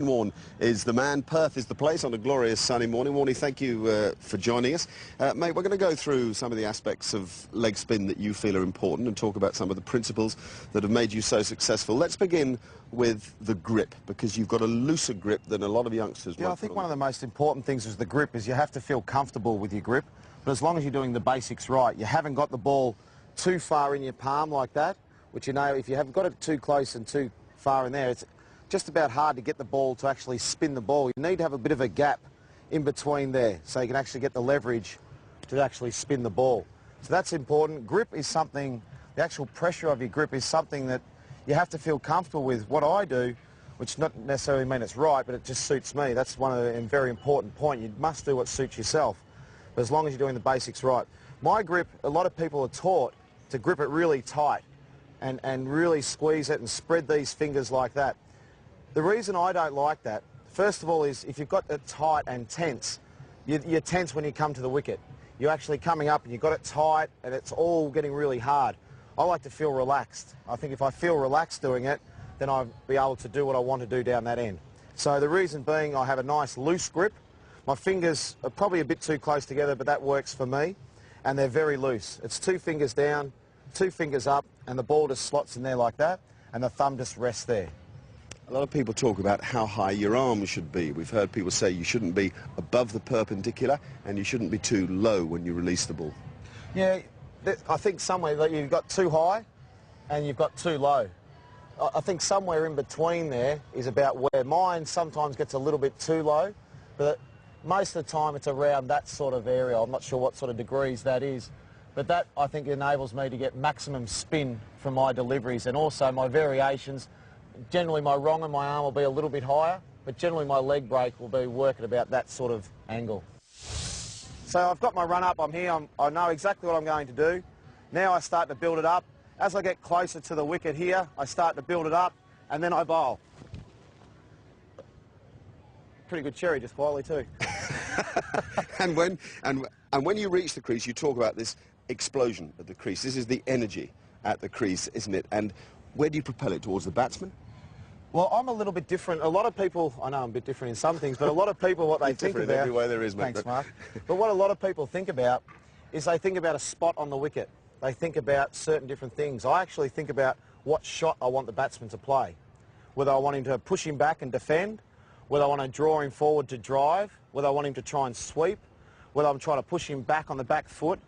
Warne is the man, Perth is the place on a glorious sunny morning. Warnie, thank you for joining us. Mate, we're going to go through some of the aspects of leg spin that you feel are important and talk about some of the principles that have made you so successful. Let's begin with the grip, because you've got a looser grip than a lot of youngsters. Yeah, I think one of the most important things is the grip, is you have to feel comfortable with your grip, but as long as you're doing the basics right, you haven't got the ball too far in your palm like that, which, you know, if you haven't got it too close and too far in there, it's just about hard to get the ball to actually spin the ball. You need to have a bit of a gap in between there so you can actually get the leverage to actually spin the ball. So that's important. Grip is something, the actual pressure of your grip is something that you have to feel comfortable with. What I do, which not necessarily mean it's right, but it just suits me. That's one of the very important point. You must do what suits yourself, but as long as you're doing the basics right. My grip, a lot of people are taught to grip it really tight and really squeeze it and spread these fingers like that. The reason I don't like that, first of all, is if you've got it tight and tense, you're tense when you come to the wicket. You're actually coming up and you've got it tight and it's all getting really hard. I like to feel relaxed. I think if I feel relaxed doing it, then I'll be able to do what I want to do down that end. So the reason being, I have a nice loose grip. My fingers are probably a bit too close together, but that works for me, and they're very loose. It's 2 fingers down, 2 fingers up, and the ball just slots in there like that, and the thumb just rests there. A lot of people talk about how high your arm should be. We've heard people say you shouldn't be above the perpendicular and you shouldn't be too low when you release the ball. Yeah, I think somewhere that you've got too high and you've got too low. I think somewhere in between there is about where mine sometimes gets a little bit too low, but most of the time it's around that sort of area. I'm not sure what sort of degrees that is, but that, I think, enables me to get maximum spin from my deliveries, and also my variations. Generally my wrong and my arm will be a little bit higher, but generally my leg break will be working about that sort of angle. So I've got my run up, I'm here, I know exactly what I'm going to do. Now I start to build it up. As I get closer to the wicket here, I start to build it up, and then I bowl. Pretty good cherry, just quietly too. and when you reach the crease, you talk about this explosion at the crease. This is the energy at the crease, isn't it? And where do you propel it, towards the batsman? Well, I'm a little bit different. A lot of people, I know I'm a bit different in some things, but a lot of people, what they think about... in every way there is, mate. Thanks, Mark. But what a lot of people think about is they think about a spot on the wicket. They think about certain different things. I actually think about what shot I want the batsman to play. Whether I want him to push him back and defend, whether I want to draw him forward to drive, whether I want him to try and sweep, whether I'm trying to push him back on the back foot.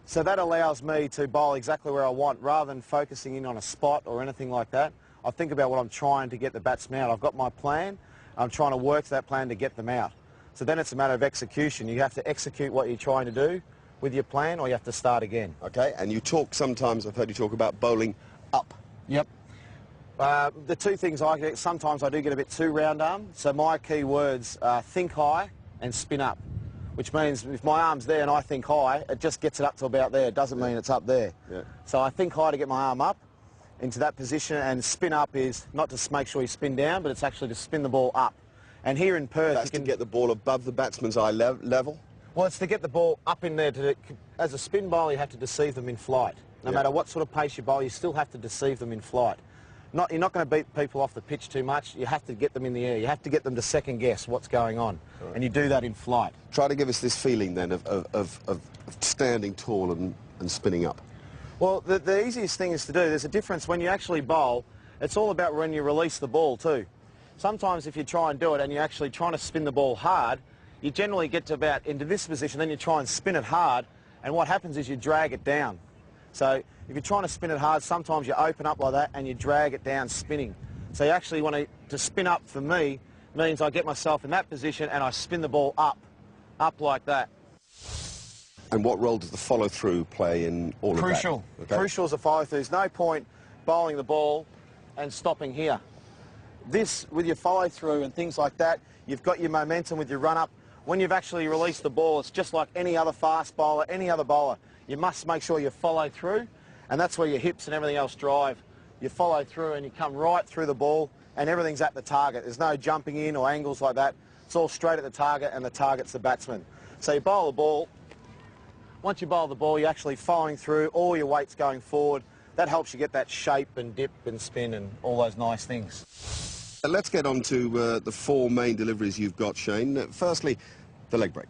So that allows me to bowl exactly where I want, rather than focusing in on a spot or anything like that. I think about what I'm trying to get the batsman out. I've got my plan. I'm trying to work that plan to get them out. So then it's a matter of execution. You have to execute what you're trying to do with your plan, or you have to start again. Okay, and you talk sometimes, I've heard you talk about bowling up. Yep. The two things I get, sometimes I do get a bit too round arm. So my key words are think high and spin up, which means if my arm's there and I think high, it just gets it up to about there. It doesn't mean it's up there. Yeah. So I think high to get my arm up into that position, and spin up is not to make sure you spin down, but it's actually to spin the ball up. And here in Perth... That's you can get the ball above the batsman's eye level? Well, it's to get the ball up in there. As a spin bowler, you have to deceive them in flight. No matter what sort of pace you bowl, you still have to deceive them in flight. You're not going to beat people off the pitch too much. You have to get them in the air. You have to get them to second guess what's going on. Right. And you do that in flight. Try to give us this feeling then of standing tall and spinning up. Well, the easiest thing is to do, there's a difference when you actually bowl. It's all about when you release the ball too. Sometimes if you try and do it and you're actually trying to spin the ball hard, you generally get to about into this position, then you try and spin it hard, and what happens is you drag it down. So if you're trying to spin it hard, sometimes you open up like that and you drag it down spinning. So you actually want to spin up, for me, means I get myself in that position and I spin the ball up like that. And what role does the follow-through play in all of that? Crucial. Okay. Crucial is the follow-through. There's no point bowling the ball and stopping here. This, with your follow-through and things like that, you've got your momentum with your run-up. When you've actually released the ball, it's just like any other fast bowler, any other bowler. You must make sure you follow through, and that's where your hips and everything else drive. You follow through and you come right through the ball, and everything's at the target. There's no jumping in or angles like that. It's all straight at the target, and the target's the batsman. So you bowl the ball. Once you bowl the ball, you're actually following through, all your weight's going forward. That helps you get that shape and dip and spin and all those nice things. Let's get on to the four main deliveries you've got, Shane. Firstly, the leg break.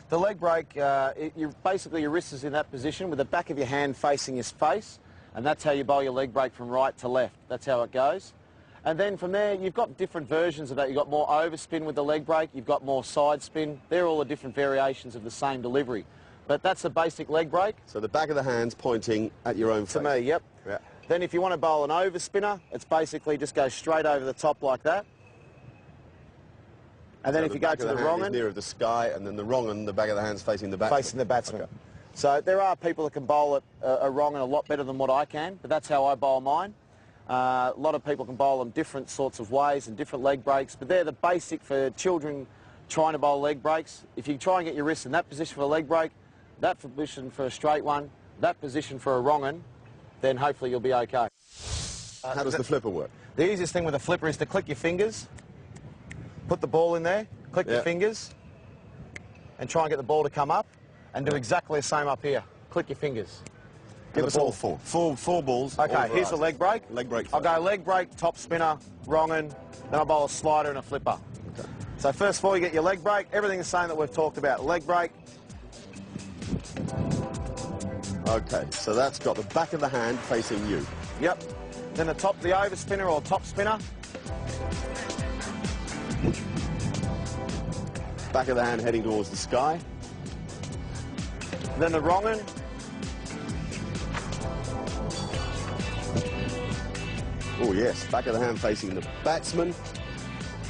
The leg break, basically your wrist is in that position with the back of your hand facing your face, and that's how you bowl your leg break from right to left. That's how it goes. And then from there, you've got different versions of that. You've got more overspin with the leg break, you've got more side spin. They're all the different variations of the same delivery. But that's the basic leg break. So the back of the hand's pointing at your own face. To me, yep. Yeah. Then if you want to bowl an overspinner, it's basically just go straight over the top like that. And then So if you go to the wrong end, nearer the sky, and then the wrong end, the back of the hand's facing the batsman. facing the batsman. Okay. So there are people that can bowl it a wrong and a lot better than what I can, but that's how I bowl mine. A lot of people can bowl them different sorts of ways and different leg breaks, but they're the basic for children trying to bowl leg breaks. If you try and get your wrist in that position for a leg break, that position for a straight one, that position for a wrong one, then hopefully you'll be okay. How does the flipper work? The easiest thing with a flipper is to click your fingers, put the ball in there, click your fingers, and try and get the ball to come up, and do exactly the same up here. Click your fingers. Give us all four. Four balls. Okay, here's the leg break. Leg break. I'll go leg break, top spinner, wrong un, then I'll bowl a slider and a flipper. Okay. So first of all, you get your leg break, everything the same that we've talked about. Leg break. Okay, so that's got the back of the hand facing you. Yep. Then the overspinner or top spinner. Back of the hand heading towards the sky. Then the wrong un. Oh yes, back of the hand facing the batsman.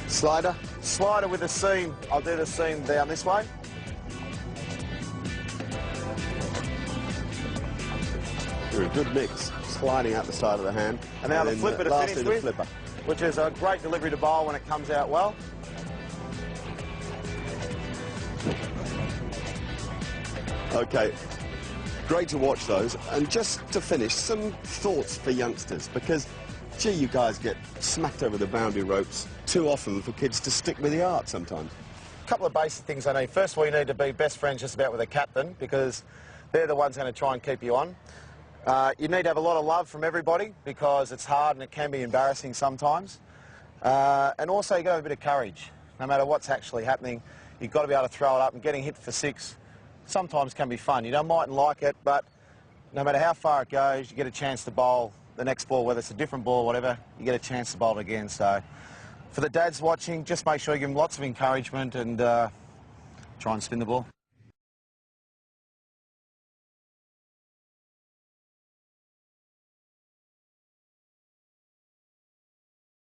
Slider. Slider with the seam. I'll do the seam down this way. You're a good mix, sliding out the side of the hand. And now the then, flipper to lastly, finish the with, flipper. which is a great delivery to bowl when it comes out well. Okay, great to watch those. And just to finish, some thoughts for youngsters, because, gee, you guys get smacked over the boundary ropes too often for kids to stick with the art sometimes. A couple of basic things I need. First of all, you need to be best friends just about with a captain, because they're the ones going to try and keep you on. You need to have a lot of love from everybody, because it's hard and it can be embarrassing sometimes. And also you've got to have a bit of courage. No matter what's actually happening, you've got to be able to throw it up, and getting hit for six sometimes can be fun. You mightn't like it, but no matter how far it goes, you get a chance to bowl the next ball, whether it's a different ball or whatever, you get a chance to bowl it again. So for the dads watching, just make sure you give them lots of encouragement and try and spin the ball.